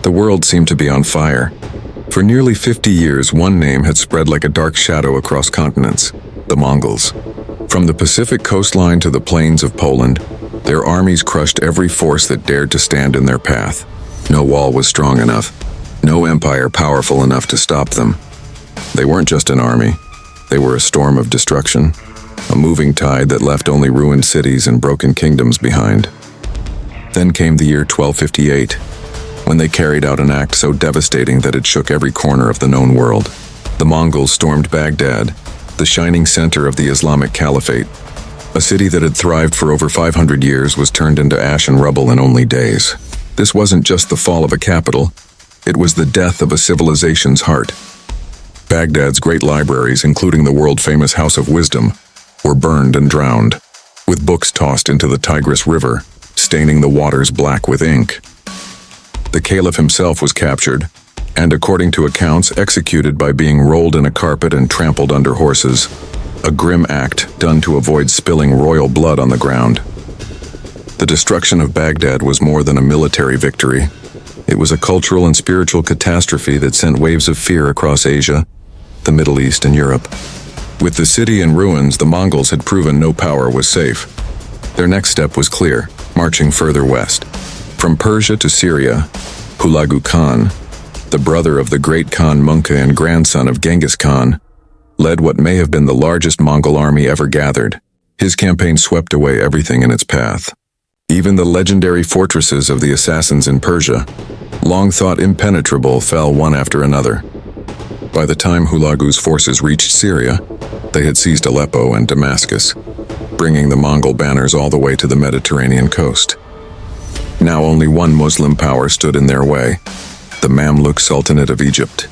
The world seemed to be on fire. For nearly 50 years, one name had spread like a dark shadow across continents: the Mongols. From the Pacific coastline to the plains of Poland, their armies crushed every force that dared to stand in their path. No wall was strong enough, no empire powerful enough to stop them. They weren't just an army, they were a storm of destruction, a moving tide that left only ruined cities and broken kingdoms behind. Then came the year 1258, when they carried out an act so devastating that it shook every corner of the known world. The Mongols stormed Baghdad, the shining center of the Islamic Caliphate. A city that had thrived for over 500 years was turned into ash and rubble in only days. This wasn't just the fall of a capital, it was the death of a civilization's heart. Baghdad's great libraries, including the world-famous House of Wisdom, were burned and drowned, with books tossed into the Tigris River, staining the waters black with ink. The Caliph himself was captured, and according to accounts, executed by being rolled in a carpet and trampled under horses, a grim act done to avoid spilling royal blood on the ground. The destruction of Baghdad was more than a military victory. It was a cultural and spiritual catastrophe that sent waves of fear across Asia, the Middle East, and Europe. With the city in ruins, the Mongols had proven no power was safe. Their next step was clear: marching further west. From Persia to Syria, Hulagu Khan, the brother of the great Khan Munka and grandson of Genghis Khan, led what may have been the largest Mongol army ever gathered. His campaign swept away everything in its path. Even the legendary fortresses of the assassins in Persia, long thought impenetrable, fell one after another. By the time Hulagu's forces reached Syria, they had seized Aleppo and Damascus, bringing the Mongol banners all the way to the Mediterranean coast. Now only one Muslim power stood in their way: the Mamluk Sultanate of Egypt.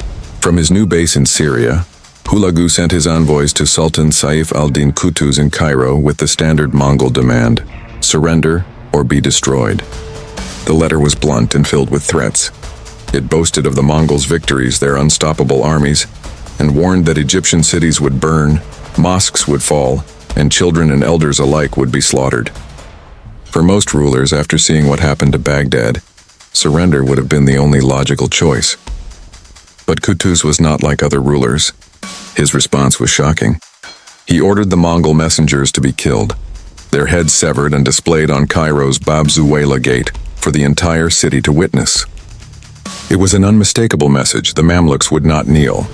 From his new base in Syria, Hulagu sent his envoys to Sultan Saif al-Din Qutuz in Cairo with the standard Mongol demand: surrender or be destroyed. The letter was blunt and filled with threats. It boasted of the Mongols' victories, their unstoppable armies, and warned that Egyptian cities would burn, mosques would fall, and children and elders alike would be slaughtered. For most rulers, after seeing what happened to Baghdad, surrender would have been the only logical choice. But Qutuz was not like other rulers. His response was shocking. He ordered the Mongol messengers to be killed, their heads severed and displayed on Cairo's Bab Zuwayla Gate for the entire city to witness. It was an unmistakable message: the Mamluks would not kneel.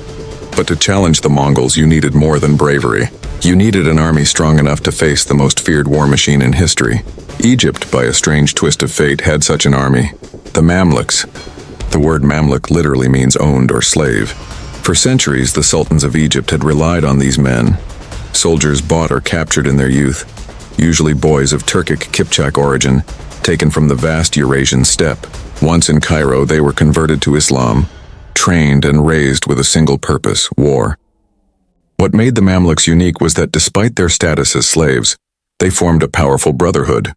But to challenge the Mongols, you needed more than bravery. You needed an army strong enough to face the most feared war machine in history. Egypt, by a strange twist of fate, had such an army: the Mamluks. The word Mamluk literally means owned or slave. For centuries, the sultans of Egypt had relied on these men, soldiers bought or captured in their youth, usually boys of Turkic Kipchak origin, taken from the vast Eurasian steppe. Once in Cairo, they were converted to Islam, trained and raised with a single purpose: war. What made the Mamluks unique was that despite their status as slaves, they formed a powerful brotherhood.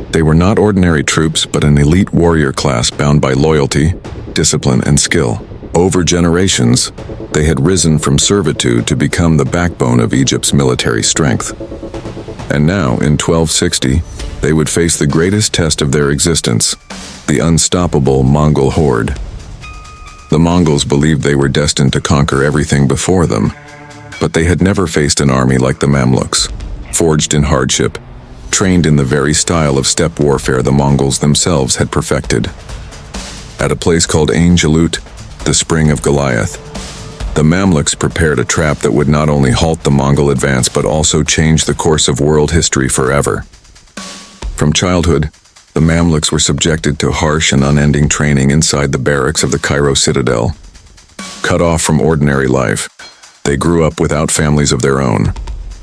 They were not ordinary troops, but an elite warrior class bound by loyalty, discipline, and skill. Over generations, they had risen from servitude to become the backbone of Egypt's military strength. And now, in 1260, they would face the greatest test of their existence: the unstoppable Mongol horde. The Mongols believed they were destined to conquer everything before them, but they had never faced an army like the Mamluks, forged in hardship, trained in the very style of steppe warfare the Mongols themselves had perfected. At a place called Ain Jalut, the spring of Goliath, the Mamluks prepared a trap that would not only halt the Mongol advance but also change the course of world history forever. From childhood, the Mamluks were subjected to harsh and unending training inside the barracks of the Cairo citadel. Cut off from ordinary life, they grew up without families of their own.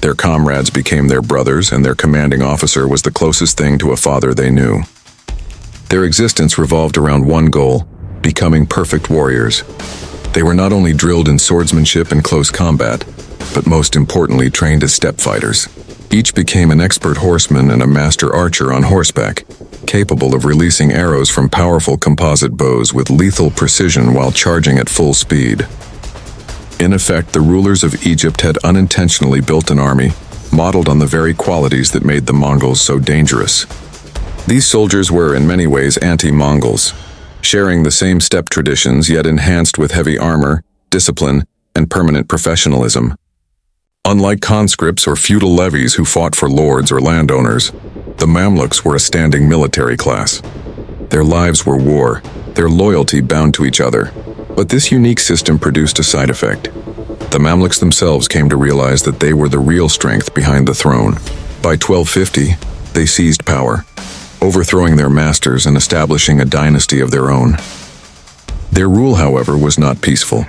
Their comrades became their brothers, and their commanding officer was the closest thing to a father they knew. Their existence revolved around one goal: becoming perfect warriors. They were not only drilled in swordsmanship and close combat, but most importantly trained as steppe fighters. Each became an expert horseman and a master archer on horseback, capable of releasing arrows from powerful composite bows with lethal precision while charging at full speed. In effect, the rulers of Egypt had unintentionally built an army modeled on the very qualities that made the Mongols so dangerous. These soldiers were in many ways anti-Mongols, sharing the same steppe traditions yet enhanced with heavy armor, discipline, and permanent professionalism. Unlike conscripts or feudal levies who fought for lords or landowners, the Mamluks were a standing military class. Their lives were war, their loyalty bound to each other. But this unique system produced a side effect. The Mamluks themselves came to realize that they were the real strength behind the throne. By 1250, they seized power, overthrowing their masters and establishing a dynasty of their own. Their rule, however, was not peaceful.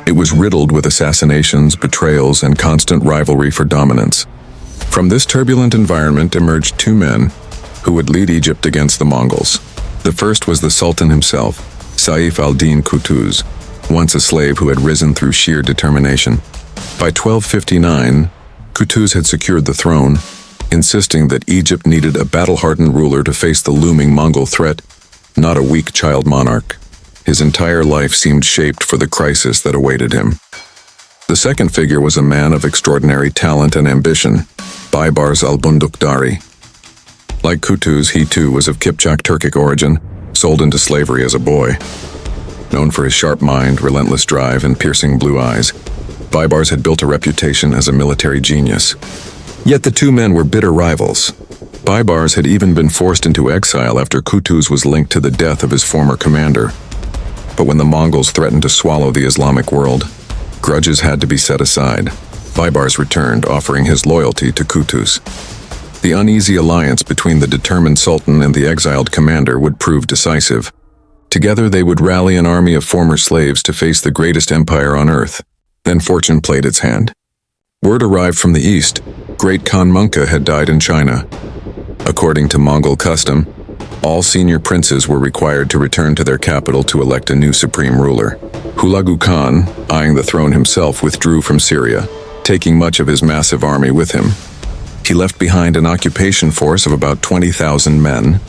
It was riddled with assassinations, betrayals, and constant rivalry for dominance. From this turbulent environment emerged two men who would lead Egypt against the Mongols. The first was the Sultan himself, Saif al-Din Qutuz, once a slave who had risen through sheer determination. By 1259, Qutuz had secured the throne, insisting that Egypt needed a battle-hardened ruler to face the looming Mongol threat, not a weak child monarch. His entire life seemed shaped for the crisis that awaited him. The second figure was a man of extraordinary talent and ambition, Baibars al-Bundukdari. Like Qutuz, he too was of Kipchak Turkic origin, sold into slavery as a boy. Known for his sharp mind, relentless drive, and piercing blue eyes, Baibars had built a reputation as a military genius. Yet the two men were bitter rivals. Baibars had even been forced into exile after Qutuz was linked to the death of his former commander. But when the Mongols threatened to swallow the Islamic world, grudges had to be set aside. Baibars returned, offering his loyalty to Qutuz. The uneasy alliance between the determined Sultan and the exiled commander would prove decisive. Together they would rally an army of former slaves to face the greatest empire on earth. Then fortune played its hand. Word arrived from the east. Great Khan Munka had died in China. According to Mongol custom, all senior princes were required to return to their capital to elect a new supreme ruler. Hulagu Khan, eyeing the throne himself, withdrew from Syria, taking much of his massive army with him. He left behind an occupation force of about 20,000 men,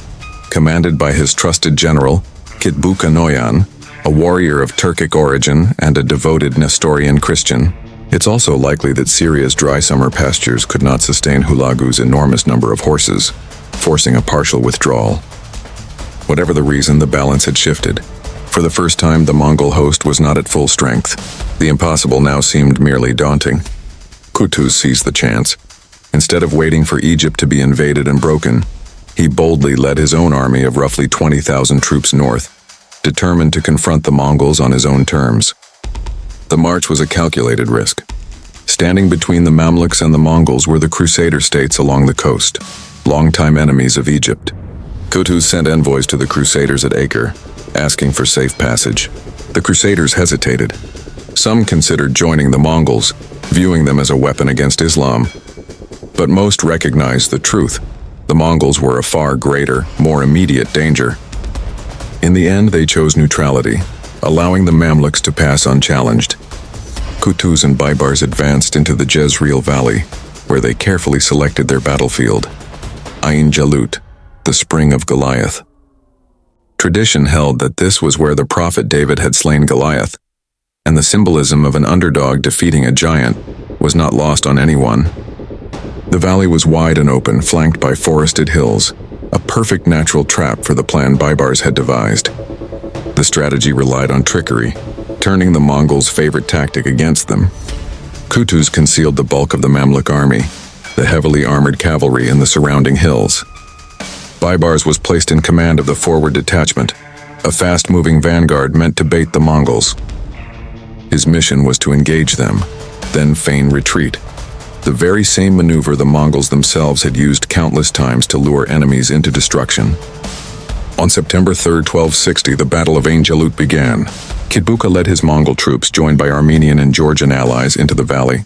commanded by his trusted general, Kitbuka Noyan, a warrior of Turkic origin and a devoted Nestorian Christian. It's also likely that Syria's dry summer pastures could not sustain Hulagu's enormous number of horses, forcing a partial withdrawal. Whatever the reason, the balance had shifted. For the first time, the Mongol host was not at full strength. The impossible now seemed merely daunting. Qutuz seized the chance. Instead of waiting for Egypt to be invaded and broken, he boldly led his own army of roughly 20,000 troops north, determined to confront the Mongols on his own terms. The march was a calculated risk. Standing between the Mamluks and the Mongols were the Crusader states along the coast, longtime enemies of Egypt. Qutuz sent envoys to the Crusaders at Acre, asking for safe passage. The Crusaders hesitated. Some considered joining the Mongols, viewing them as a weapon against Islam. But most recognized the truth. The Mongols were a far greater, more immediate danger. In the end, they chose neutrality, allowing the Mamluks to pass unchallenged. Qutuz and Baibars advanced into the Jezreel Valley, where they carefully selected their battlefield, Ain Jalut, the spring of Goliath. Tradition held that this was where the prophet David had slain Goliath, and the symbolism of an underdog defeating a giant was not lost on anyone. The valley was wide and open, flanked by forested hills, a perfect natural trap for the plan Baibars had devised. The strategy relied on trickery, turning the Mongols' favorite tactic against them. Qutuz concealed the bulk of the Mamluk army, the heavily armored cavalry in the surrounding hills. Baibars was placed in command of the forward detachment, a fast-moving vanguard meant to bait the Mongols. His mission was to engage them, then feign retreat. The very same maneuver the Mongols themselves had used countless times to lure enemies into destruction. On September 3, 1260, the Battle of Ain Jalut began. Kitbuka led his Mongol troops, joined by Armenian and Georgian allies, into the valley.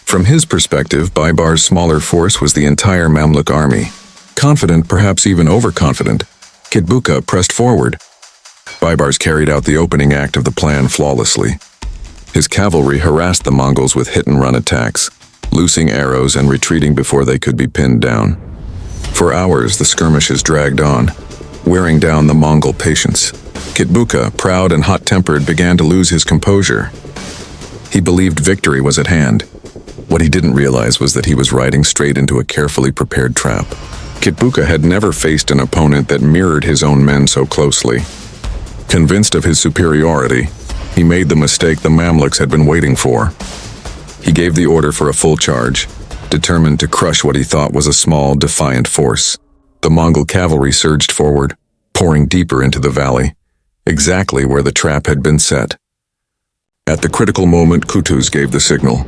From his perspective, Baibars' smaller force was the entire Mamluk army. Confident, perhaps even overconfident, Kitbuka pressed forward. Baibars carried out the opening act of the plan flawlessly. His cavalry harassed the Mongols with hit-and-run attacks, loosing arrows and retreating before they could be pinned down. For hours, the skirmishes dragged on, wearing down the Mongol patience. Kitbuka, proud and hot-tempered, began to lose his composure. He believed victory was at hand. What he didn't realize was that he was riding straight into a carefully prepared trap. Kitbuka had never faced an opponent that mirrored his own men so closely. Convinced of his superiority, he made the mistake the Mamluks had been waiting for. He gave the order for a full charge, determined to crush what he thought was a small, defiant force. The Mongol cavalry surged forward, pouring deeper into the valley, exactly where the trap had been set. At the critical moment, Qutuz gave the signal.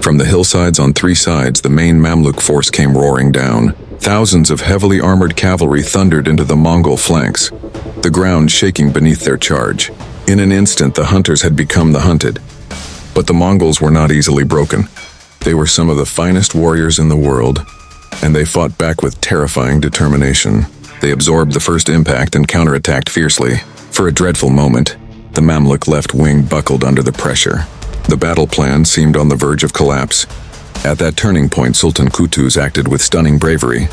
From the hillsides on three sides, the main Mamluk force came roaring down. Thousands of heavily armored cavalry thundered into the Mongol flanks, the ground shaking beneath their charge. In an instant, the hunters had become the hunted. But the Mongols were not easily broken. They were some of the finest warriors in the world, and they fought back with terrifying determination. They absorbed the first impact and counterattacked fiercely. For a dreadful moment, the Mamluk left wing buckled under the pressure. The battle plan seemed on the verge of collapse. At that turning point, Sultan Qutuz acted with stunning bravery.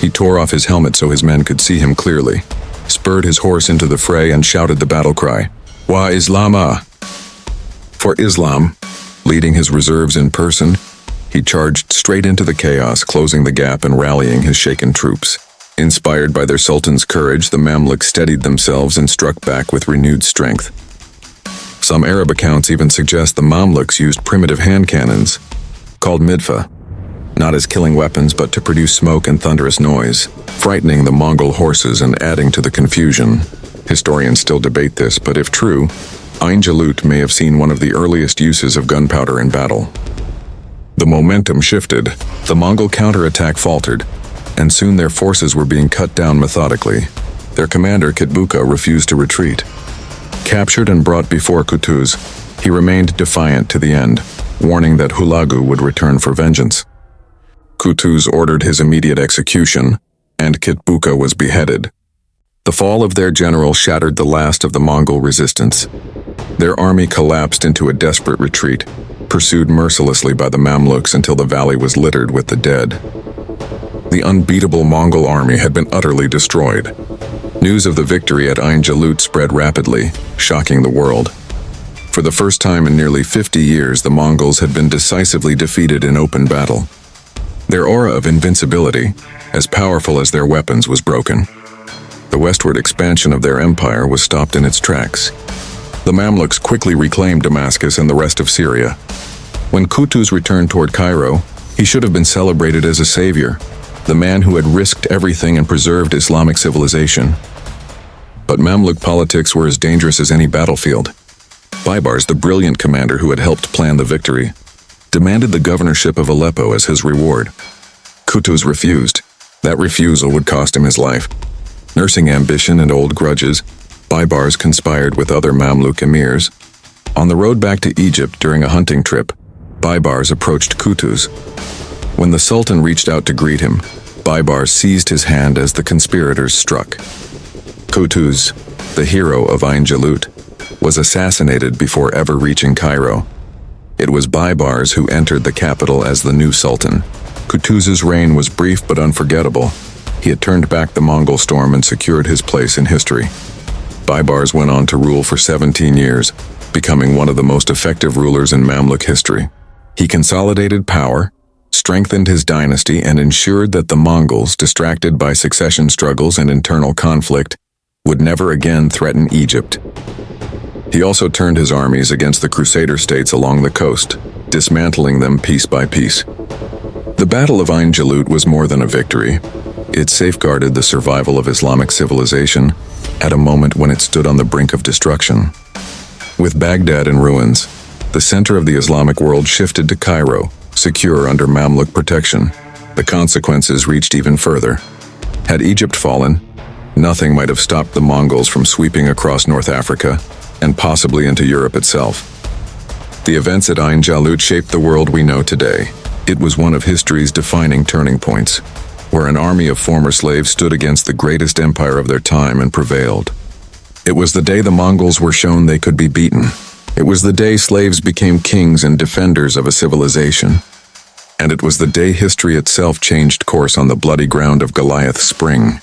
He tore off his helmet so his men could see him clearly, spurred his horse into the fray, and shouted the battle cry, "Wa Islama!" For Islam. Leading his reserves in person, he charged straight into the chaos, closing the gap and rallying his shaken troops. Inspired by their sultan's courage, the Mamluks steadied themselves and struck back with renewed strength. Some Arab accounts even suggest the Mamluks used primitive hand cannons, called midfa, not as killing weapons but to produce smoke and thunderous noise, frightening the Mongol horses and adding to the confusion. Historians still debate this, but if true, Ain Jalut may have seen one of the earliest uses of gunpowder in battle. The momentum shifted, the Mongol counterattack faltered, and soon their forces were being cut down methodically. Their commander, Qutuz, refused to retreat. Captured and brought before Qutuz, he remained defiant to the end, warning that Hulagu would return for vengeance. Qutuz ordered his immediate execution, and Qutuz was beheaded. The fall of their general shattered the last of the Mongol resistance. Their army collapsed into a desperate retreat, pursued mercilessly by the Mamluks until the valley was littered with the dead. The unbeatable Mongol army had been utterly destroyed. News of the victory at Ain Jalut spread rapidly, shocking the world. For the first time in nearly 50 years, the Mongols had been decisively defeated in open battle. Their aura of invincibility, as powerful as their weapons, was broken. The westward expansion of their empire was stopped in its tracks. The Mamluks quickly reclaimed Damascus and the rest of Syria. When Qutuz returned toward Cairo, he should have been celebrated as a savior, the man who had risked everything and preserved Islamic civilization. But Mamluk politics were as dangerous as any battlefield. Baibars, the brilliant commander who had helped plan the victory, demanded the governorship of Aleppo as his reward. Qutuz refused. That refusal would cost him his life. Nursing ambition and old grudges, Baibars conspired with other Mamluk emirs. On the road back to Egypt during a hunting trip, Baibars approached Qutuz. When the Sultan reached out to greet him, Baibars seized his hand as the conspirators struck. Qutuz, the hero of Ain Jalut, was assassinated before ever reaching Cairo. It was Baibars who entered the capital as the new Sultan. Qutuz's reign was brief but unforgettable. He had turned back the Mongol storm and secured his place in history. Baibars went on to rule for 17 years, becoming one of the most effective rulers in Mamluk history. He consolidated power, strengthened his dynasty, and ensured that the Mongols, distracted by succession struggles and internal conflict, would never again threaten Egypt. He also turned his armies against the Crusader states along the coast, dismantling them piece by piece. The Battle of Ain Jalut was more than a victory. It safeguarded the survival of Islamic civilization at a moment when it stood on the brink of destruction. With Baghdad in ruins, the center of the Islamic world shifted to Cairo, secure under Mamluk protection. The consequences reached even further. Had Egypt fallen, nothing might have stopped the Mongols from sweeping across North Africa and possibly into Europe itself. The events at Ain Jalut shaped the world we know today. It was one of history's defining turning points, where an army of former slaves stood against the greatest empire of their time and prevailed. It was the day the Mongols were shown they could be beaten. It was the day slaves became kings and defenders of a civilization. And it was the day history itself changed course on the bloody ground of Goliath's spring.